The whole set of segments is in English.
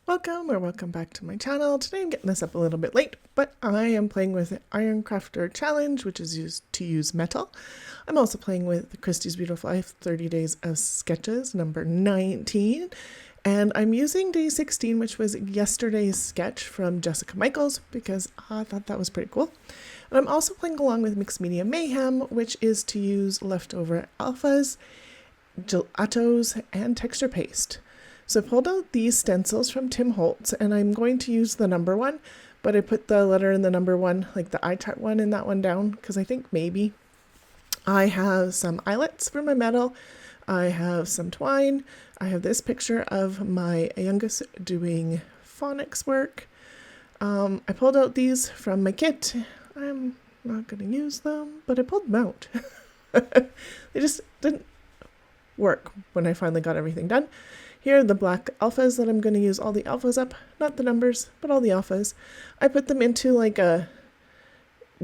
Welcome back to my channel. Today I'm getting this up a little bit late, but I am playing with the Iron Crafter Challenge, which is used to use metal. I'm also playing with Christie's Beautiful Life 30 Days of Sketches, number 19. And I'm using day 16, which was yesterday's sketch from Jessica Michaels, because I thought that was pretty cool. And I'm also playing along with Mixed Media Mayhem, which is to use leftover alphas, gelatos, and texture paste. So I pulled out these stencils from Tim Holtz, and I'm going to use the number one, but I put the letter in the number one, like the iChat one, and that one down, because I think maybe I have some eyelets for my metal. I have some twine. I have this picture of my youngest doing phonics work. I pulled out these from my kit. I'm not going to use them, but I pulled them out. They just didn't work when I finally got everything done. Here are the black alphas that I'm going to use all the alphas up, not the numbers, but all the alphas. I put them into like a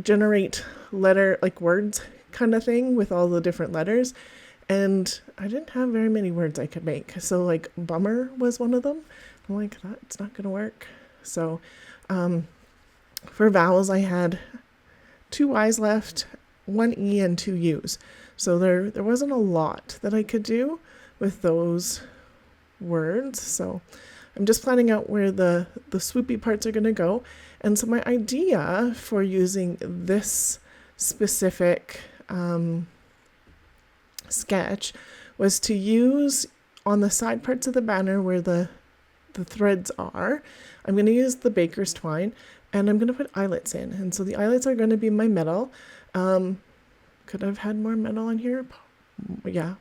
generate letter, like words kind of thing with all the different letters. And I didn't have very many words I could make. So like bummer was one of them. I'm like, that's not going to work. So for vowels, I had 2 Y's left, 1 E and 2 U's. So there wasn't a lot that I could do with those words. So I'm just planning out where the swoopy parts are going to go. And so my idea for using this specific sketch was to use on the side parts of the banner where the threads are, I'm going to use the baker's twine, and I'm going to put eyelets in. And so the eyelets are going to be my metal. Could I have had more metal on here? Yeah.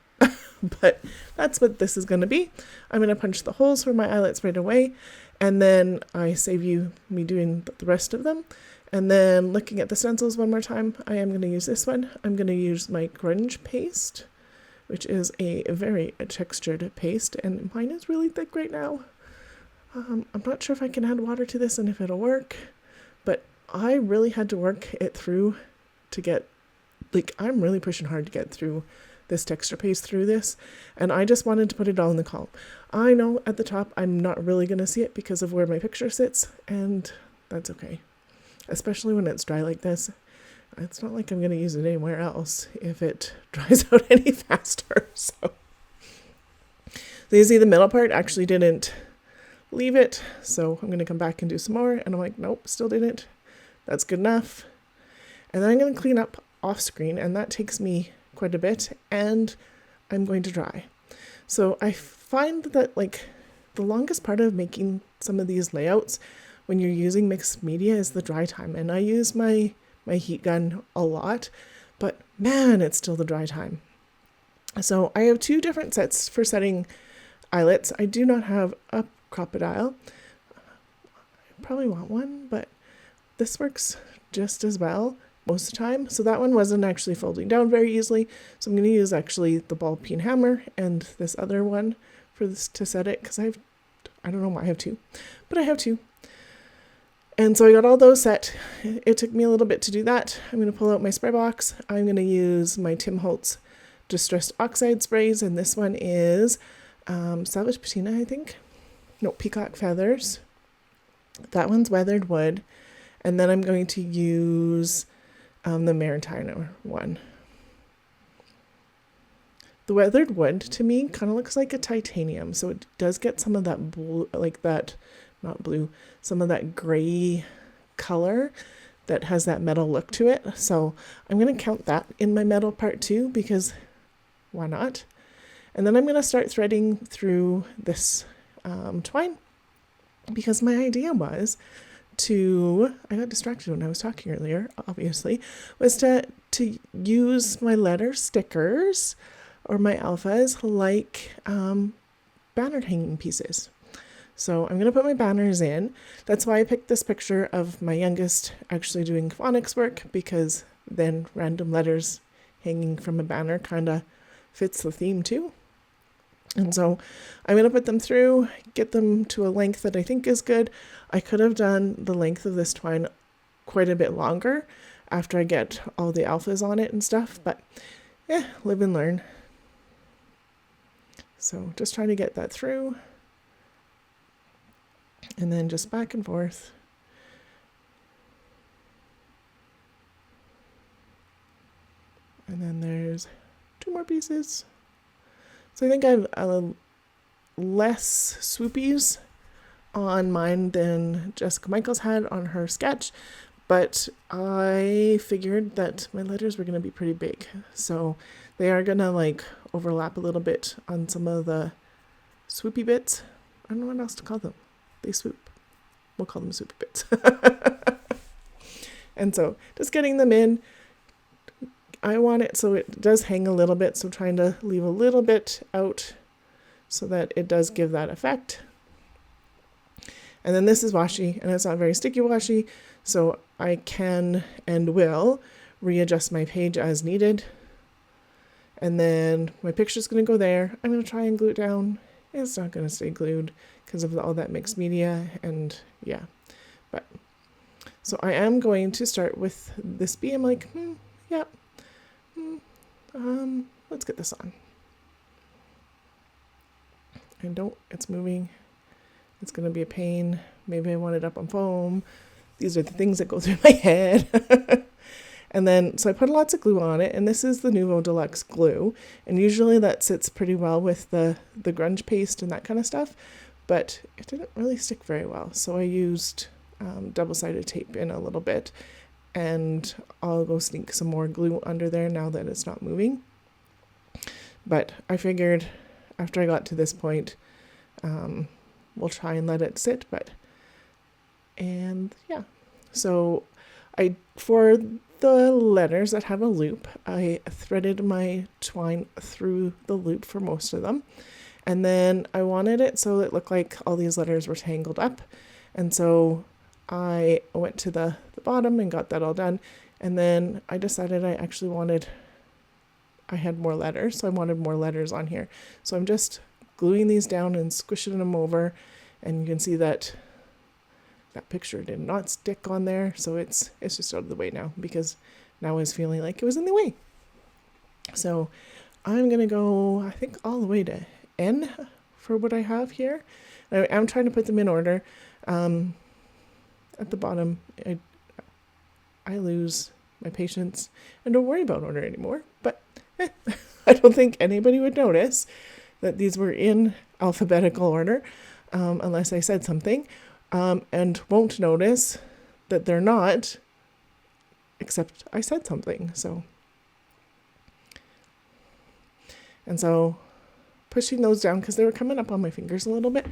But that's what this is going to be. I'm going to punch the holes for my eyelets right away, and then I save me doing the rest of them. And then looking at the stencils one more time, I am going to use this one. I'm going to use my grunge paste, which is a very textured paste, and mine is really thick right now. I'm not sure if I can add water to this and if it'll work, but I really had to work it through to get, I'm really pushing hard to get through this texture paste through this, and I just wanted to put it all in the column. I know at the top I'm not really going to see it because of where my picture sits, and that's okay, especially when it's dry like this. It's not like I'm going to use it anywhere else if it dries out any faster. So you see the middle part actually didn't leave it, so I'm going to come back and do some more, and I'm like, nope, still didn't. That's good enough. And then I'm going to clean up off screen, and that takes me quite a bit, and I'm going to dry. So I find that the longest part of making some of these layouts when you're using mixed media is the dry time, and I use my heat gun a lot, but man, it's still the dry time. So I have 2 different sets for setting eyelets. I do not have a crocodile. I probably want one, but this works just as well most of the time. So that one wasn't actually folding down very easily. So I'm going to use actually the ball peen hammer and this other one for this to set it, because I don't know why I have 2, but I have 2. And so I got all those set. It took me a little bit to do that. I'm going to pull out my spray box. I'm going to use my Tim Holtz Distressed Oxide sprays, and this one is Salvage Patina, I think. No, Peacock Feathers. That one's Weathered Wood. And then I'm going to use the Maritime one. The Weathered Wood, to me, kind of looks like a titanium. So it does get some of that blue, not blue, some of that gray color that has that metal look to it. So I'm going to count that in my metal part too, because why not? And then I'm going to start threading through this twine, because my idea was I got distracted when I was talking earlier, obviously, was to use my letter stickers or my alphas like banner hanging pieces. So I'm going to put my banners in. That's why I picked this picture of my youngest actually doing phonics work, because then random letters hanging from a banner kind of fits the theme too. And so I'm going to put them through, get them to a length that I think is good. I could have done the length of this twine quite a bit longer after I get all the alphas on it and stuff, but live and learn. So just trying to get that through. And then just back and forth. And then there's 2 more pieces. So I think I have less swoopies on mine than Jessica Michaels had on her sketch, but I figured that my letters were going to be pretty big. So they are going to like overlap a little bit on some of the swoopy bits. I don't know what else to call them. They swoop. We'll call them swoopy bits. And so just getting them in. I want it so it does hang a little bit, so trying to leave a little bit out so that it does give that effect. And then this is washi, and it's not very sticky washi, so I can and will readjust my page as needed. And then my picture's going to go there. I'm going to try and glue it down. It's not going to stay glued because of all that mixed media, and yeah. But so I am going to start with this bee. I'm like, yeah. Let's get this on. It's moving. It's going to be a pain. Maybe I want it up on foam. These are the things that go through my head. And then, so I put lots of glue on it, and this is the Nuvo Deluxe glue. And usually that sits pretty well with the grunge paste and that kind of stuff, but it didn't really stick very well. So I used double-sided tape in a little bit, and I'll go sneak some more glue under there now that it's not moving. But I figured after I got to this point, we'll try and let it sit, and yeah. So for the letters that have a loop, I threaded my twine through the loop for most of them. And then I wanted it so it looked like all these letters were tangled up. And so I went to the bottom and got that all done. And then I decided I had more letters, so I wanted more letters on here. So I'm just gluing these down and squishing them over, and you can see that picture did not stick on there, so it's just out of the way now, because now I was feeling like it was in the way. So I'm gonna go, I think, all the way to N for what I have here. I'm trying to put them in order. At the bottom, I lose my patience and don't worry about order anymore, but I don't think anybody would notice that these were in alphabetical order, unless I said something, and won't notice that they're not, except I said something. And so pushing those down, because they were coming up on my fingers a little bit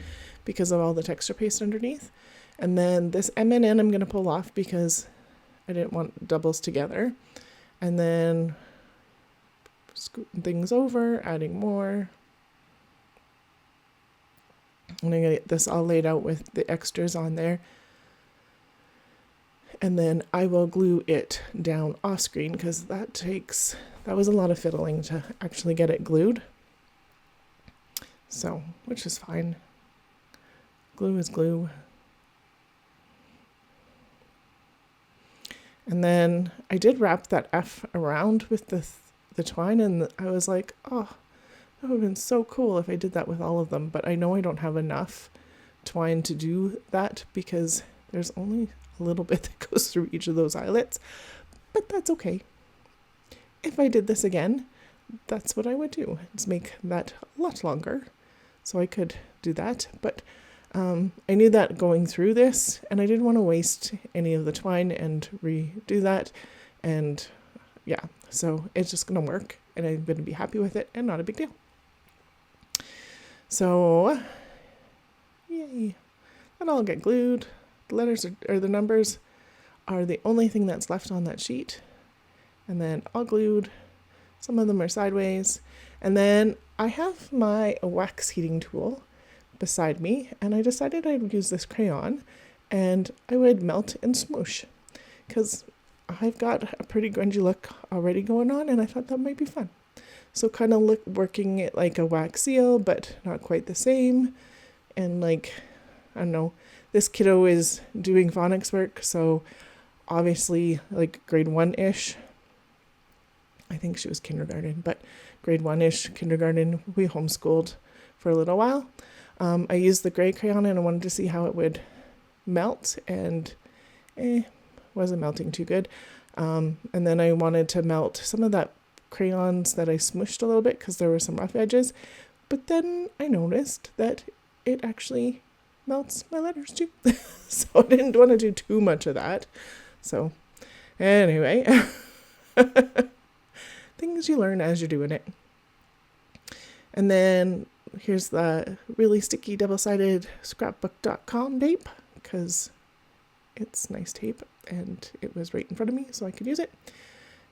because of all the texture paste underneath. And then this M and N I'm going to pull off because I didn't want doubles together. And then scooting things over, adding more. I'm going to get this all laid out with the extras on there. And then I will glue it down off screen, because that was a lot of fiddling to actually get it glued. So, which is fine. Glue is glue. And then I did wrap that F around with the twine, and I was like, oh, that would have been so cool if I did that with all of them. But I know I don't have enough twine to do that, because there's only a little bit that goes through each of those eyelets. But that's okay. If I did this again, that's what I would do. Is make that a lot longer. So I could do that. But I knew that going through this, and I didn't want to waste any of the twine and redo that. And yeah, so it's just going to work, and I'm going to be happy with it, and not a big deal. So, yay. That'll all get glued. The letters or the numbers are the only thing that's left on that sheet. And then all glued. Some of them are sideways. And then I have my wax heating tool beside me, and I decided I'd use this crayon and I would melt and smoosh, because I've got a pretty grungy look already going on, and I thought that might be fun. So kind of working it like a wax seal, but not quite the same. And like, I don't know, this kiddo is doing phonics work, so obviously like grade 1-ish. I think she was kindergarten, but grade 1-ish, kindergarten. We homeschooled for a little while. I used the gray crayon and I wanted to see how it would melt, and wasn't melting too good. And then I wanted to melt some of that crayons that I smushed a little bit because there were some rough edges. But then I noticed that it actually melts my letters too. So I didn't want to do too much of that. So anyway, things you learn as you're doing it. And then here's the really sticky double-sided scrapbook.com tape, because it's nice tape and it was right in front of me so I could use it.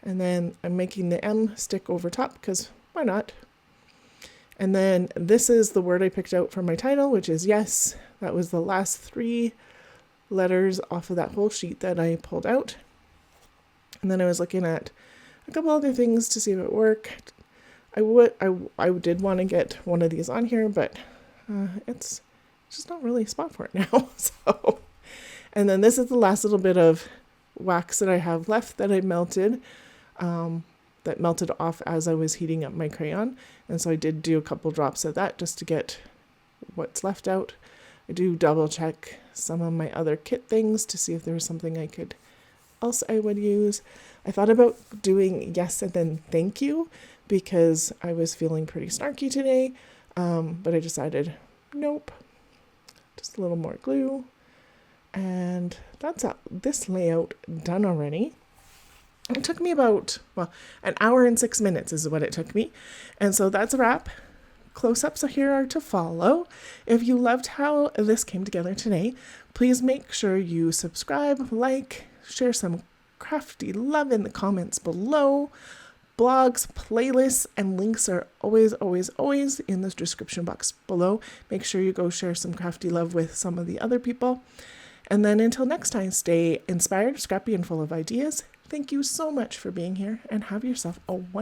And then I'm making the M stick over top because why not? And then this is the word I picked out for my title, which is yes. That was the last 3 letters off of that whole sheet that I pulled out. And then I was looking at a couple other things to see if it worked. I did want to get one of these on here, but it's just not really a spot for it now. So, and then this is the last little bit of wax that I have left that I melted, that melted off as I was heating up my crayon. And so I did do a couple drops of that just to get what's left out. I do double check some of my other kit things to see if there was something else I would use. I thought about doing yes and then thank you because I was feeling pretty snarky today, but I decided nope, just a little more glue. And that's this layout done already. It took me about, an hour and 6 minutes is what it took me. And so that's a wrap. Close-ups here are to follow. If you loved how this came together today, please make sure you subscribe, like, share some crafty love in the comments below. Blogs, playlists, and links are always, always, always in the description box below. Make sure you go share some crafty love with some of the other people. And then until next time, stay inspired, scrappy, and full of ideas. Thank you so much for being here, and have yourself a wonderful